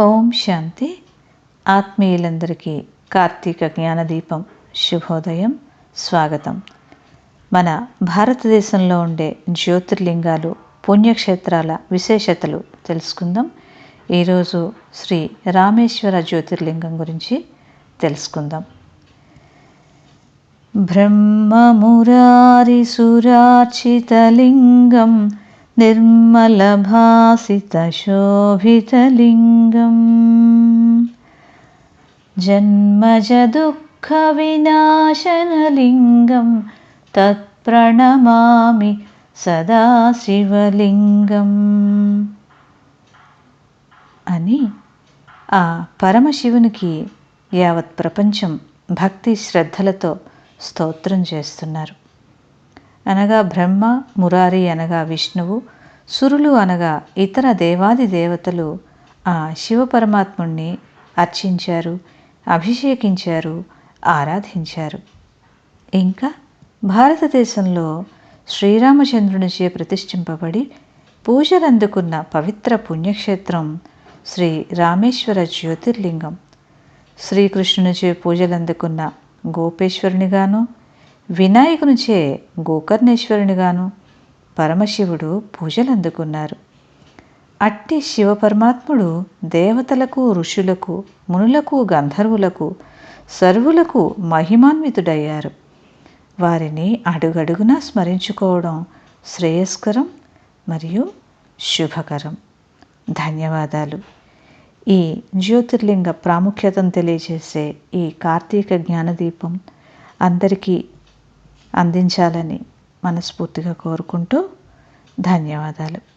ఓం శాంతి. ఆత్మీయులందరికీ కార్తీక జ్ఞానదీపం శుభోదయం, స్వాగతం. మన భారతదేశంలో ఉండే జ్యోతిర్లింగాలు, పుణ్యక్షేత్రాల విశేషతలు తెలుసుకుందాం. ఈరోజు శ్రీ రామేశ్వర జ్యోతిర్లింగం గురించి తెలుసుకుందాం. బ్రహ్మమురారి సురార్చితలింగం నిర్మలభాసితశోభితలింగం జన్మజ దుఃఖ వినాశనలింగం తత్ప్రణమామి సదాశివలింగం అని ఆ పరమశివునికి యావత్ ప్రపంచం భక్తి శ్రద్ధలతో స్తోత్రం చేస్తున్నారు. అనగా బ్రహ్మ, మురారి అనగా విష్ణువు, సురులు అనగా ఇతర దేవాది దేవతలు ఆ శివపరమాత్ముణ్ణి అర్చించారు, అభిషేకించారు, ఆరాధించారు. ఇంకా భారతదేశంలో శ్రీరామచంద్రునిచే ప్రతిష్ఠింపబడి పూజలందుకున్న పవిత్ర పుణ్యక్షేత్రం శ్రీ రామేశ్వర జ్యోతిర్లింగం. శ్రీకృష్ణునిచే పూజలందుకున్న గోపేశ్వరునిగాను, వినాయకునిచే గోకర్ణేశ్వరునిగాను పరమశివుడు పూజలందుకున్నారు. అట్టి శివపరమాత్ముడు దేవతలకు, ఋషులకు, మునులకు, గంధర్వులకు, సర్వులకు మహిమాన్వితుడయ్యారు. వారిని అడుగడుగునా స్మరించుకోవడం శ్రేయస్కరం మరియు శుభకరం. ధన్యవాదాలు. ఈ జ్యోతిర్లింగ ప్రాముఖ్యతను తెలియజేసే ఈ కార్తీక జ్ఞానదీపం అందరికీ అందించాలని మనస్ఫూర్తిగా కోరుకుంటూ ధన్యవాదాలు.